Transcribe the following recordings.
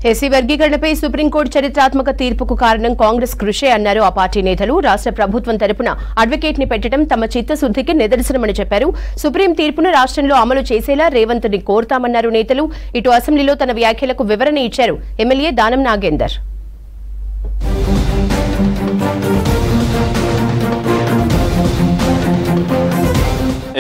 SC వర్గీకరణపై supreme court చరిత్రాత్మక తీర్పుకు కారణం కాంగ్రెస్ కృషే అన్నారు ఆ పార్టీ నేతలు. రాష్ట్ర ప్రభుత్వం తరపున అడ్వకేట్ ని పెట్టడం తమ చిత్తశుద్ధికి నిదర్శనమని చెప్పారు. సుప్రీం తీర్పును రాష్ట్రంలో అమలు చేసేలా రేవంత్ ని కోరుతామన్నారు నేతలు. ఇటు అసెంబ్లీలో తన వ్యాఖ్యలకు వివరణ ఇచ్చారు ఎమ్మెల్యే దానం నాగేందర్.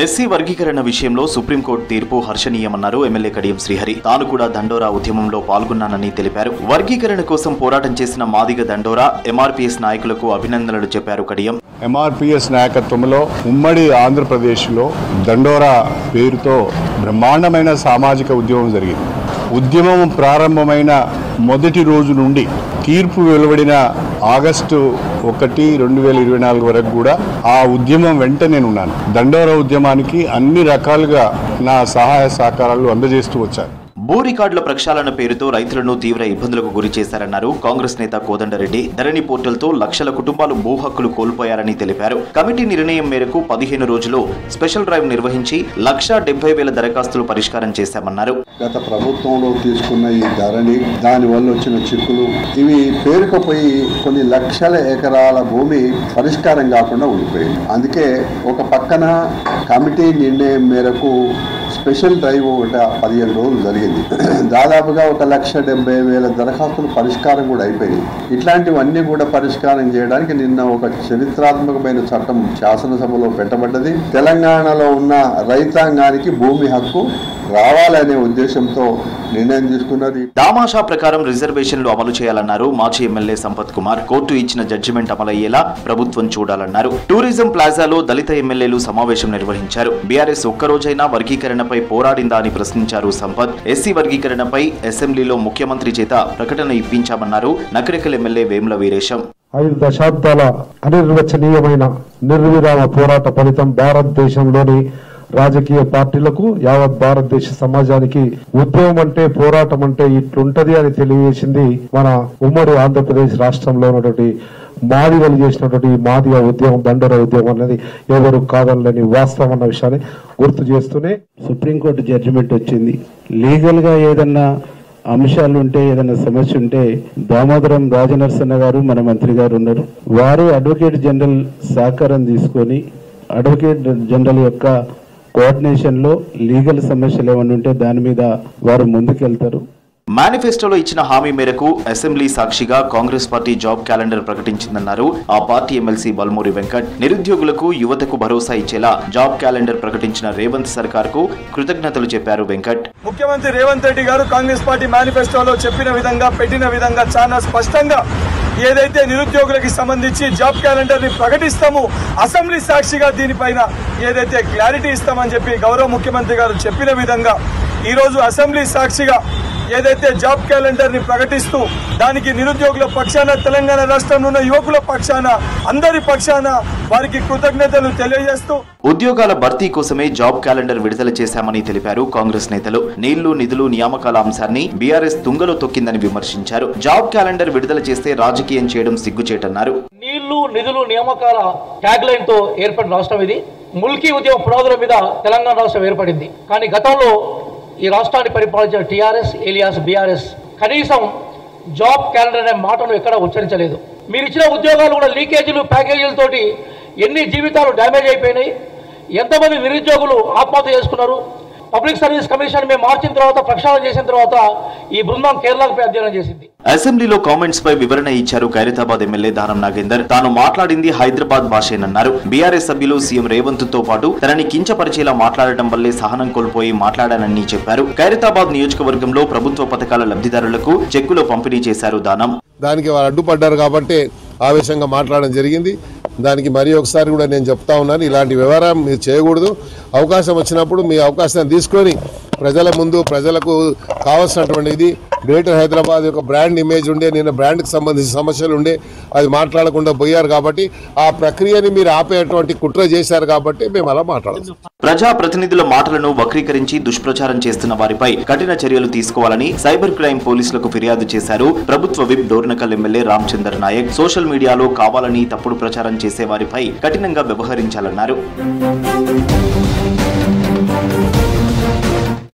ఎస్సీ వర్గీకరణ విషయంలో సుప్రీంకోర్టు తీర్పు హర్షణీయమన్నారు ఎమ్మెల్యే కడియం శ్రీహరి. తాను కూడా దండోరా ఉద్యమంలో పాల్గొన్నానని తెలిపారు. వర్గీకరణ కోసం పోరాటం చేసిన మాదిగ దండోరా ఎంఆర్పీఎస్ నాయకులకు అభినందనలు చెప్పారు కడియం. ఎంఆర్పీఎస్ నాయకత్వంలో ఉమ్మడి ఆంధ్రప్రదేశ్లో దండోరా పేరుతో బ్రహ్మాండమైన సామాజిక ఉద్యమం జరిగింది. ఉద్యమం ప్రారంభమైన మొదటి రోజు నుండి తీర్పు వెలువడిన ఆగస్టు 1, 2024 వరకు కూడా ఆ ఉద్యమం వెంట నేనున్నాను. దండోరా ఉద్యమానికి అన్ని రకాలుగా నా సహాయ సహకారాలు అందజేస్తూ వచ్చాను. భూ రికార్డుల ప్రక్షాళన పేరుతో రైతులను తీవ్ర ఇబ్బందులకు గురి చేశారన్నారు కాంగ్రెస్ నేత కోదండరెడ్డి. ధరణి పోర్టల్తో లక్షల కుటుంబాలు భూ హక్కులు కోల్పోయారని తెలిపారు. కమిటీ నిర్ణయం మేరకు 15 రోజుల్లో స్పెషల్ డ్రైవ్ నిర్వహించి 1,70,000 దరఖాస్తులు పరిష్కారం చేశామన్నారు. గత ప్రభుత్వంలో తీసుకున్న ఈ ధరణి, దానివల్ల వచ్చిన చిక్కులు, ఇవి పేరుకుపోయి కొన్ని లక్షల ఎకరాల భూమి పరిష్కారం కాకుండా ఉండిపోయింది. అందుకే ఒక పక్కన కమిటీ నిర్ణయం మేరకు స్పెషల్ డ్రైవ్ 15 రోజులు జరిగింది. దాదాపుగా 1,70,000 దరఖాస్తులు పరిష్కారం కూడా అయిపోయింది. ఇట్లాంటివన్నీ కూడా పరిష్కారం చేయడానికి నిన్న ఒక చరిత్రాత్మకమైన చట్టం శాసనసభలో పెట్టబడ్డది. తెలంగాణలో ఉన్న రైతాంగానికి భూమి హక్కు రావాలనే ఉద్దేశంతో నిర్ణయం తీసుకున్నది. దామాషా ప్రకారం రిజర్వేషన్లు అమలు చేయాలన్నారు మాజీ ఎమ్మెల్యే సంపత్ కుమార్. కోర్టు ఇచ్చిన జడ్జిమెంట్ అమలయ్యేలా ప్రభుత్వం చూడాలన్నారు. టూరిజం ప్లాజాలో దళిత ఎమ్మెల్యేలు సమావేశం నిర్వహించారు. బీఆర్ఎస్ ఒక్కరోజైనా వర్గీకరణపై పోరాడిందా అని ప్రశ్నించారు సంపత్. ఎస్సీ వర్గీకరణపై అసెంబ్లీలో ముఖ్యమంత్రి చేత ప్రకటన ఇప్పించామన్నారు నకరికల్ ఎమ్మెల్యే వేముల వీరేశం. 5 దశాబ్దాల అనిర్వచనీయమైన నిర్విరామ పోరాట ఫలితం భారతదేశంలోని రాజకీయ పార్టీలకు, యావత్ భారతదేశ సమాజానికి ఉద్యమం అంటే, పోరాటం అంటే ఇట్లుంటది అని తెలియజేసింది మన ఉమ్మడి ఆంధ్రప్రదేశ్ రాష్ట్రంలో ఉన్నటువంటి మాదిగలు చేసినటువంటి మాదిగ ఉద్యమం, దండోరా ఉద్యమం అనేది ఎవరు కాదనలేని వాస్తవం అన్న విషయాన్ని గుర్తు చేస్తూనే సుప్రీంకోర్టు జడ్జిమెంట్ వచ్చింది. లీగల్ గా ఏదన్నా అంశాలు ఉంటే, ఏదైనా సమస్య ఉంటే దామోదరం రాజనరసింహ గారు మన మంత్రి గారు ఉన్నారు. వారు అడ్వకేట్ జనరల్ సహకారం తీసుకొని అడ్వకేట్ జనరల్ యొక్క కోఆర్డినేషన్ లో లీగల్ సమస్యలు ఏమైనా ఉంటే దాని మీద వారు ముందుకెళ్తారు. మేనిఫెస్టోలో ఇచ్చిన హామీ మేరకు అసెంబ్లీ సాక్షిగా కాంగ్రెస్ పార్టీ జాబ్ క్యాలెండర్ ప్రకటించిందన్నారు ఆ పార్టీ ఎమ్మెల్సీ బల్మూరి వెంకట్. నిరుద్యోగులకు, యువతకు భరోసా ఇచ్చేలా జాబ్ క్యాలెండర్ ప్రకటించిన రేవంత్ సర్కార్ కు కృతజ్ఞతలు చెప్పారు వెంకట్. ముఖ్యమంత్రి రేవంత్ రెడ్డి గారు కాంగ్రెస్ పార్టీ మేనిఫెస్టోలో చెప్పిన విధంగా, పెట్టిన విధంగా చాలా స్పష్టంగా ఏదైతే నిరుద్యోగులకి సంబంధించి జాబ్ క్యాలెండర్ ని ప్రకటిస్తామో అసెంబ్లీ సాక్షిగా దీనిపైన ఏదైతే క్లారిటీ ఇస్తామని చెప్పి గౌరవ ముఖ్యమంత్రి గారు చెప్పిన విధంగా ఈరోజు అసెంబ్లీ సాక్షిగా ఏదైతే జాబ్ క్యాలెండర్ ని ప్రకటిస్తూ దానికి నిరుద్యోగుల పక్షాన, తెలంగాణ రాష్ట్రంలో ఉన్న యువకుల పక్షాన, అందరి పక్షాన వారికి కృతజ్ఞతలు తెలియజేస్తూ ఉద్యోగాల భర్తీ కోసమే జాబ్ క్యాలెండర్ విడుదల చేశామని తెలిపారు కాంగ్రెస్ నేతలు. నీళ్లు, నిధులు, నియామకాల అంశాన్ని బీఆర్ఎస్ తుంగలో తొక్కిందని విమర్శించారు. జాబ్ క్యాలెండర్ విడుదల చేస్తే రాజకీయం చేయడం సిగ్గుచేటన్నారు. నీళ్లు, నిధులు, నియామకాల ట్యాగ్ లైన్ తో ఏర్పడిన రాష్ట్రం ఇది. ముల్కీ ఉద్యమ పునాదుల మీద తెలంగాణ రాష్ట్రం ఏర్పడింది. కానీ గతంలో ఈ రాష్ట్రాన్ని పరిపాలించిన టీఆర్ఎస్ ఏలియాస్ బీఆర్ఎస్ కనీసం జాబ్ క్యాలెండర్ అనే మాటను ఎక్కడ ఉచ్చరించలేదు. మీరు ఇచ్చిన ఉద్యోగాలు కూడా లీకేజీలు, ప్యాకేజీలతోటి ఎన్ని జీవితాలు డ్యామేజ్ అయిపోయినాయి, ఎంతమంది నిరుద్యోగులు ఆత్మహత్య చేసుకున్నారు. పబ్లిక్ సర్వీస్ కమిషన్ మేము మార్చిన తర్వాత, ప్రక్షాళన చేసిన తర్వాత ఈ బృందం కేరళకు అధ్యయనం చేసింది. అసెంబ్లీలో కామెంట్స్ పై వివరణ ఇచ్చారు ఖైరతాబాద్ ఎమ్మెల్యే దానం నాగేందర్. తాను మాట్లాడింది హైదరాబాద్ భాషేనన్నారు. బీఆర్ఎస్ సభ్యులు సీఎం రేవంత్ తో పాటు తనని కించపరిచేలా మాట్లాడటం వల్లే సహనం కోల్పోయి మాట్లాడానని చెప్పారు. ఖైరతాబాద్ నియోజకవర్గంలో ప్రభుత్వ పథకాల లబ్ధిదారులకు చెక్కులు పంపిణీ చేశారు దానం. దానికి వారు అడ్డుపడ్డారు కాబట్టి ఆవేశంగా మాట్లాడడం జరిగింది. దానికి మరి ఒకసారి కూడా నేను చెప్తా ఉన్నాను, ఇలాంటి వ్యవహారం మీరు చేయకూడదు. అవకాశం వచ్చినప్పుడు మీ అవకాశాన్ని తీసుకొని ప్రజల ముందు, ప్రజలకు కావాల్సినటువంటి ఇది గ్రేటర్ హైదరాబాద్ యొక్క బ్రాండ్ ఇమేజ్ ఉండే, నేను బ్రాండ్కి సంబంధించిన సమస్యలు ఉండే, అది మాట్లాడకుండా పోయారు కాబట్టి ఆ ప్రక్రియని మీరు ఆపేటువంటి కుట్ర చేశారు కాబట్టి మేము అలా మాట్లాడదు. ప్రజాప్రతినిధుల మాటలను వక్రీకరించి దుష్ప్రచారం చేస్తున్న వారిపై కఠిన చర్యలు తీసుకోవాలని సైబర్ క్రైమ్ పోలీసులకు ఫిర్యాదు చేశారు ప్రభుత్వ whip Dornakal MLA Ramachandar Nayak. Social మీడియాలో కావాలని తప్పుడు ప్రచారం చేసే వారిపై కఠినంగా వ్యవహరించాలన్నారు.